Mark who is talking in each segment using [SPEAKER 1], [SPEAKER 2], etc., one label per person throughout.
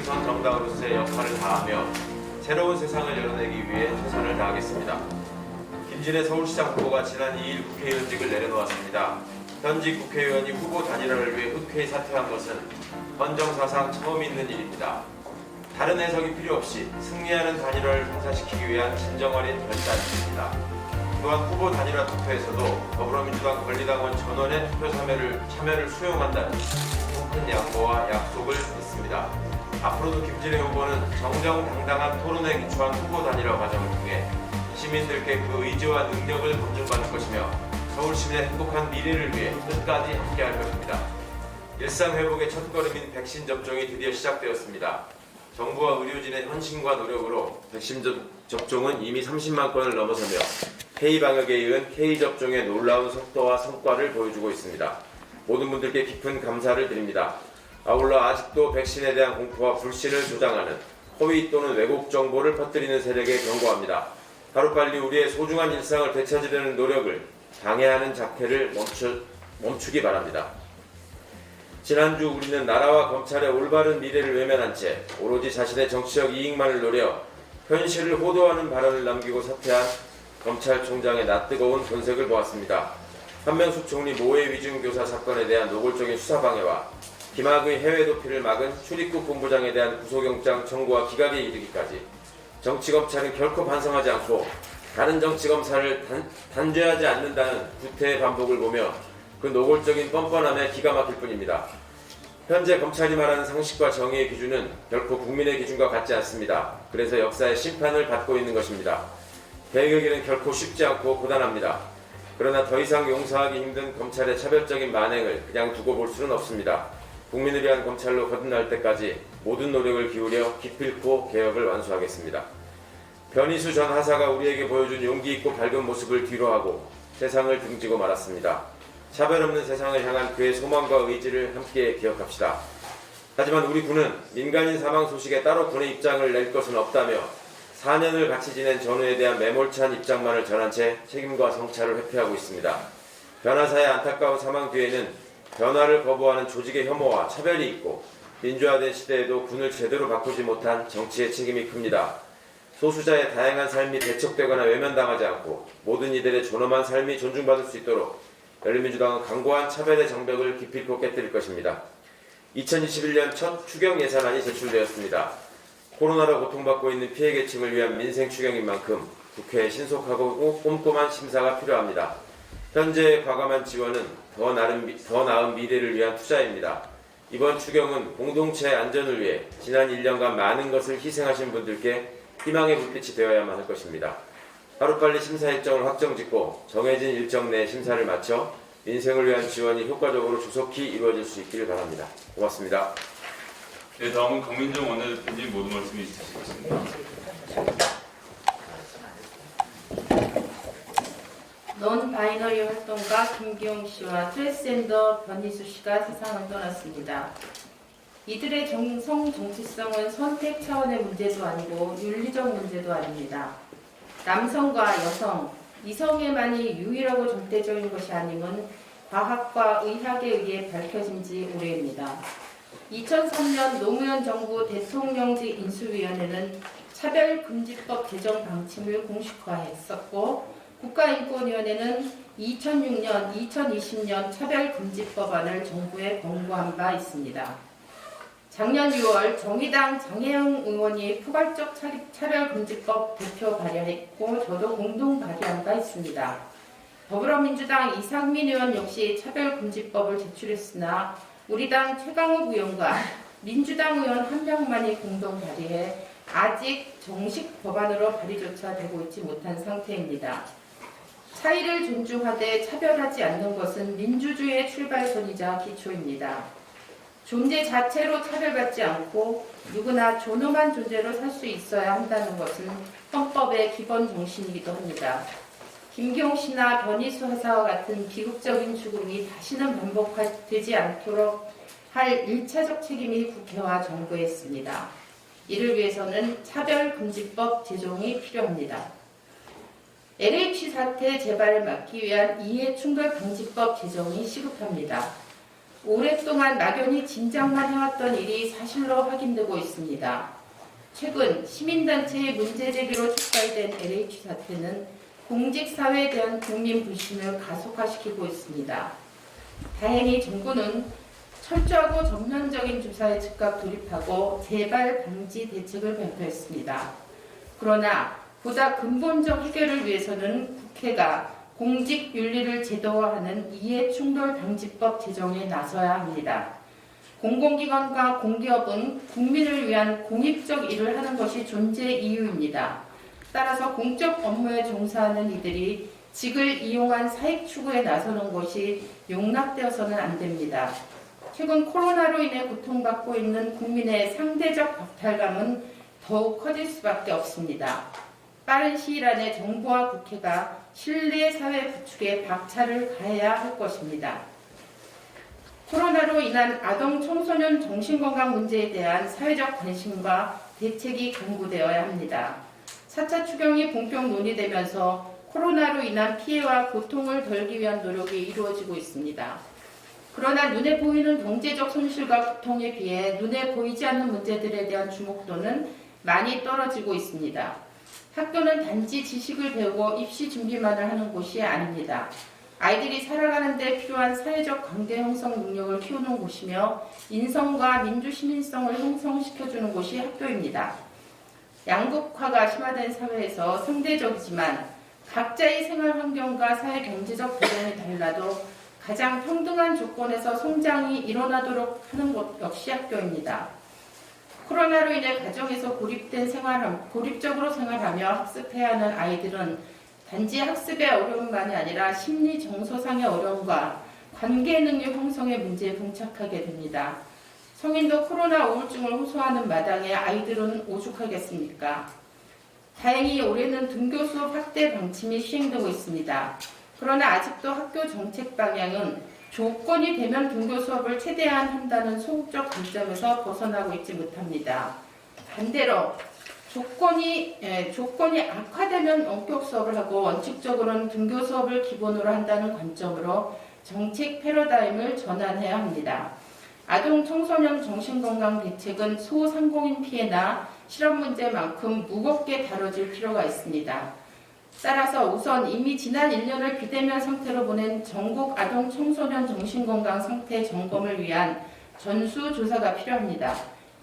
[SPEAKER 1] 총선 정당으로서의 역할을 다하며 새로운 세상을 열어내기 위해 최선을 다하겠습니다. 김진애 서울시장 후보가 지난 2일 국회의원직을 내려놓았습니다. 현직 국회의원이 후보 단일화를 위해 흔쾌히 사퇴한 것은 헌정사상 처음 있는 일입니다. 다른 해석이 필요 없이 승리하는 단일화를 성사시키기 위한 진정어린 결단입니다. 또한 후보 단일화 투표에서도 더불어민주당 권리당원 전원의 투표 참여를 수용한다는 큰 양보와 약속을 했습니다. 앞으로도 김진애 후보는 정정당당한 토론에 기초한 후보 단일화 과정을 통해 시민들께 그 의지와 능력을 검증받을 것이며 서울 시민의 행복한 미래를 위해 끝까지 함께할 것입니다. 일상 회복의 첫걸음인 백신 접종이 드디어 시작되었습니다. 정부와 의료진의 헌신과 노력으로 백신 접종은 이미 30만 건을 넘어서며 K방역에 이은 K접종의 놀라운 속도와 성과를 보여주고 있습니다. 모든 분들께 깊은 감사를 드립니다. 아울러 아직도 백신에 대한 공포와 불신을 조장하는 허위 또는 왜곡 정보를 퍼뜨리는 세력에 경고합니다. 하루빨리 우리의 소중한 일상을 되찾으려는 노력을 방해하는 작태를 멈추기 바랍니다. 지난주 우리는 나라와 검찰의 올바른 미래를 외면한 채 오로지 자신의 정치적 이익만을 노려 현실을 호도하는 발언을 남기고 사퇴한 검찰총장의 낯뜨거운 본색을 보았습니다. 한명숙 총리 모해 위증 교사 사건에 대한 노골적인 수사 방해와 김학의 해외 도피를 막은 출입국 본부장에 대한 구속영장 청구와 기각에 이르기까지 정치검찰은 결코 반성하지 않고 다른 정치검사를 단죄하지 않는다는 구태의 반복을 보며 그 노골적인 뻔뻔함에 기가 막힐 뿐입니다. 현재 검찰이 말하는 상식과 정의의 기준은 결코 국민의 기준과 같지 않습니다. 그래서 역사의 심판을 받고 있는 것입니다. 개혁의 길은 결코 쉽지 않고 고단합니다. 그러나 더 이상 용서하기 힘든 검찰의 차별적인 만행을 그냥 두고 볼 수는 없습니다. 국민을 위한 검찰로 거듭날 때까지 모든 노력을 기울여 기필코 개혁을 완수하겠습니다. 변희수 전 하사가 우리에게 보여준 용기 있고 밝은 모습을 뒤로하고 세상을 등지고 말았습니다. 차별 없는 세상을 향한 그의 소망과 의지를 함께 기억합시다. 하지만 우리 군은 민간인 사망 소식에 따로 군의 입장을 낼 것은 없다며 4년을 같이 지낸 전우에 대한 매몰찬 입장만을 전한 채 책임과 성찰을 회피하고 있습니다. 변하사의 안타까운 사망 뒤에는 변화를 거부하는 조직의 혐오와 차별이 있고 민주화된 시대에도 군을 제대로 바꾸지 못한 정치의 책임이 큽니다. 소수자의 다양한 삶이 대척되거나 외면당하지 않고 모든 이들의 존엄한 삶이 존중받을 수 있도록 열린민주당은 강고한 차별의 장벽을 기필코 깨뜨릴 것입니다. 2021년 첫 추경 예산안이 제출되었습니다. 코로나로 고통받고 있는 피해계층을 위한 민생 추경인 만큼 국회에 신속하고 꼼꼼한 심사가 필요합니다. 현재의 과감한 지원은 더 나은 미래를 위한 투자입니다. 이번 추경은 공동체의 안전을 위해 지난 1년간 많은 것을 희생하신 분들께 희망의 불빛이 되어야만 할 것입니다. 하루빨리 심사 일정을 확정짓고 정해진 일정 내 심사를 마쳐 민생을 위한 지원이 효과적으로 조속히 이루어질 수 있기를 바랍니다. 고맙습니다.
[SPEAKER 2] 네, 다음은 강민정 원내대표님 모든 말씀이 있으시겠습니다.
[SPEAKER 3] 넌 바이너리 활동가 김기용 씨와 트랜스젠더 변희수 씨가 세상을 떠났습니다. 이들의 성 정체성은 선택 차원의 문제도 아니고 윤리적 문제도 아닙니다. 남성과 여성, 이성에만이 유일하고 절대적인 것이 아님은 과학과 의학에 의해 밝혀진 지 오래입니다. 2003년 노무현 정부 대통령직 인수위원회는 차별금지법 제정 방침을 공식화했었고 국가인권위원회는 2006년, 2020년 차별금지법안을 정부에 권고한 바 있습니다. 작년 6월 정의당 장혜영 의원이 포괄적 차별금지법 대표 발의했고 저도 공동 발의한 바 있습니다. 더불어민주당 이상민 의원 역시 차별금지법을 제출했으나 우리 당 최강욱 의원과 민주당 의원 한 명만이 공동 발의해 아직 정식 법안으로 발의조차 되고 있지 못한 상태입니다. 차이를 존중하되 차별하지 않는 것은 민주주의의 출발선이자 기초입니다. 존재 자체로 차별받지 않고 누구나 존엄한 존재로 살 수 있어야 한다는 것은 헌법의 기본 정신이기도 합니다. 김기용 씨나 변희수 하사와 같은 비극적인 죽음이 다시는 반복되지 않도록 할 1차적 책임이 국회와 정부에 있습니다. 이를 위해서는 차별금지법 제정이 필요합니다. LH 사태 재발을 막기 위한 이해충돌방지법 제정이 시급합니다. 오랫동안 막연히 짐작만 해왔던 일이 사실로 확인되고 있습니다. 최근 시민단체의 문제 제기로 촉발된 LH 사태는 공직사회에 대한 국민 불신을 가속화시키고 있습니다. 다행히 정부는 철저하고 전면적인 조사에 즉각 돌입하고 재발 방지 대책을 발표했습니다. 그러나 보다 근본적 해결을 위해서는 국회가 공직 윤리를 제도화하는 이해충돌 방지법 제정에 나서야 합니다. 공공기관과 공기업은 국민을 위한 공익적 일을 하는 것이 존재 이유입니다. 따라서 공적 업무에 종사하는 이들이 직을 이용한 사익 추구에 나서는 것이 용납되어서는 안 됩니다. 최근 코로나로 인해 고통받고 있는 국민의 상대적 박탈감은 더욱 커질 수밖에 없습니다. 빠른 시일 안에 정부와 국회가 신뢰 사회 구축에 박차를 가해야 할 것입니다. 코로나로 인한 아동 청소년 정신건강 문제에 대한 사회적 관심과 대책이 강구되어야 합니다. 4차 추경이 본격 논의되면서 코로나로 인한 피해와 고통을 덜기 위한 노력이 이루어지고 있습니다. 그러나 눈에 보이는 경제적 손실과 고통에 비해 눈에 보이지 않는 문제들에 대한 주목도는 많이 떨어지고 있습니다. 학교는 단지 지식을 배우고 입시 준비만을 하는 곳이 아닙니다. 아이들이 살아가는 데 필요한 사회적 관계 형성 능력을 키우는 곳이며 인성과 민주시민성을 형성시켜주는 곳이 학교입니다. 양극화가 심화된 사회에서 상대적이지만 각자의 생활 환경과 사회 경제적 배경이 달라도 가장 평등한 조건에서 성장이 일어나도록 하는 곳 역시 학교입니다. 코로나로 인해 가정에서 고립적으로 생활하며 학습해야 하는 아이들은 단지 학습의 어려움만이 아니라 심리 정서상의 어려움과 관계 능력 형성의 문제에 봉착하게 됩니다. 성인도 코로나 우울증을 호소하는 마당에 아이들은 오죽하겠습니까? 다행히 올해는 등교 수업 확대 방침이 시행되고 있습니다. 그러나 아직도 학교 정책 방향은 조건이 되면 등교 수업을 최대한 한다는 소극적 관점에서 벗어나고 있지 못합니다. 반대로 조건이 악화되면 원격 수업을 하고 원칙적으로는 등교 수업을 기본으로 한다는 관점으로 정책 패러다임을 전환해야 합니다. 아동 청소년 정신건강 대책은 소상공인 피해나 실업 문제만큼 무겁게 다뤄질 필요가 있습니다. 따라서 우선 이미 지난 1년을 비대면 상태로 보낸 전국 아동 청소년 정신건강 상태 점검을 위한 전수조사가 필요합니다.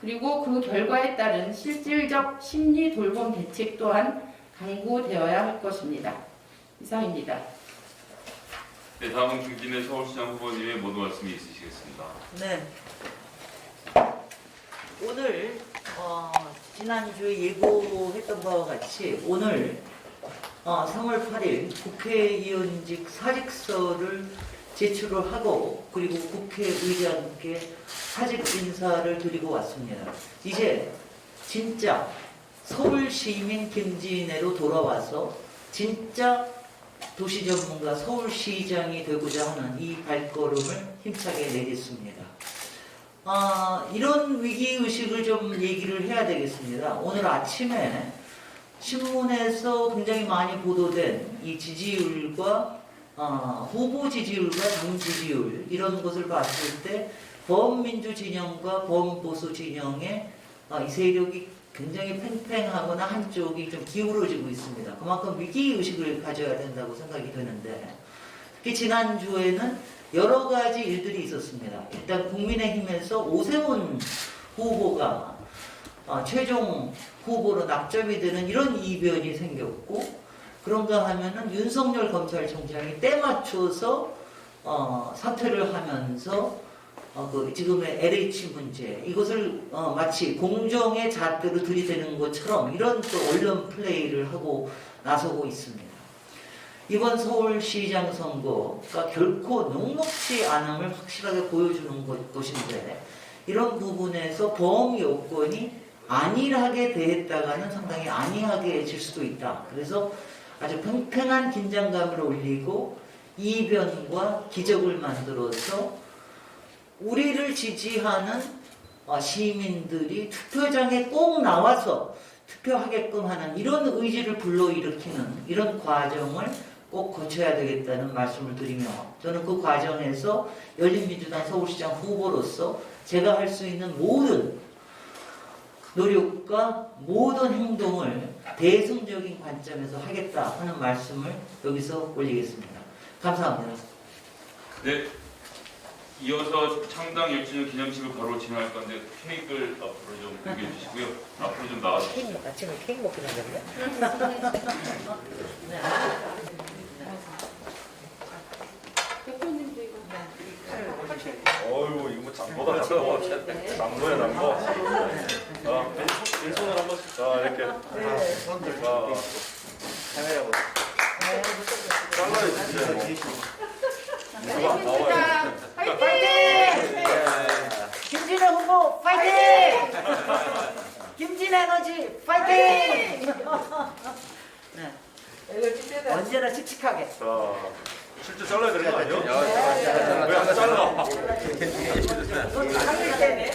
[SPEAKER 3] 그리고 그 결과에 따른 실질적 심리 돌봄 대책 또한 강구되어야 할 것입니다. 이상입니다.
[SPEAKER 2] 네, 다음은 김진애 서울시장 후보님의 모든 말씀이 있으시겠습니다.
[SPEAKER 4] 네. 오늘 지난주에 예고했던 바와 같이 오늘 3월 8일 국회의원직 사직서를 제출을 하고 그리고 국회의장께 사직 인사를 드리고 왔습니다. 이제 진짜 서울시민 김진애로 돌아와서 진짜 도시전문가 서울시장이 되고자 하는 이 발걸음을 힘차게 내겠습니다. 이런 위기의식을 좀 얘기를 해야 되겠습니다. 오늘 아침에 신문에서 굉장히 많이 보도된 이 지지율과 후보 지지율과 당 지지율 이런 것을 봤을 때 범민주 진영과 범보수 진영의 이 세력이 굉장히 팽팽하거나 한쪽이 좀 기울어지고 있습니다. 그만큼 위기의식을 가져야 된다고 생각이 드는데 특히 지난주에는 여러 가지 일들이 있었습니다. 일단 국민의힘에서 오세훈 후보가 최종 후보로 낙점이 되는 이런 이변이 생겼고 그런가 하면은 윤석열 검찰총장이 때 맞춰서 사퇴를 하면서 지금의 LH 문제 이것을 마치 공정의 잣대로 들이대는 것처럼 이런 또 언론 플레이를 하고 나서고 있습니다. 이번 서울시장 선거가 결코 녹록지 않음을 확실하게 보여주는 것인데 이런 부분에서 범 요건이 안일하게 대했다가는 상당히 안이하게 수도 있다. 그래서 아주 팽팽한 긴장감을 올리고 이변과 기적을 만들어서 우리를 지지하는 시민들이 투표장에 꼭 나와서 투표하게끔 하는 이런 의지를 불러일으키는 이런 과정을 꼭 거쳐야 되겠다는 말씀을 드리며 저는 그 과정에서 열린민주당 서울시장 후보로서 제가 할 수 있는 모든 노력과 모든 행동을 대승적인 관점에서 하겠다 하는 말씀을 여기서 올리겠습니다. 감사합니다.
[SPEAKER 2] 네. 이어서 창당 1주년 기념식을 바로 진행할 건데 케이크를 앞으로 좀 옮겨주시고요. 앞으로 좀 나와주시죠.
[SPEAKER 4] 아침에 케이크 먹고 나가요?
[SPEAKER 3] 대표님도 이거.
[SPEAKER 5] 어이구 이거 뭐 장보다 장보야 장보. 왼손을 한 번씩. 자 이렇게. 자 카메라 보세요. 잘라야지 이제 뭐.
[SPEAKER 3] 알겠습니다. 화이팅!
[SPEAKER 6] 김진애 후보 파이팅! 김진애 에너지 파이팅! 네. 언제나 칙칙하게.
[SPEAKER 5] 자 실제 잘라야 되는 거 아니에요? 왜 안 잘라?
[SPEAKER 6] 살릴 때네.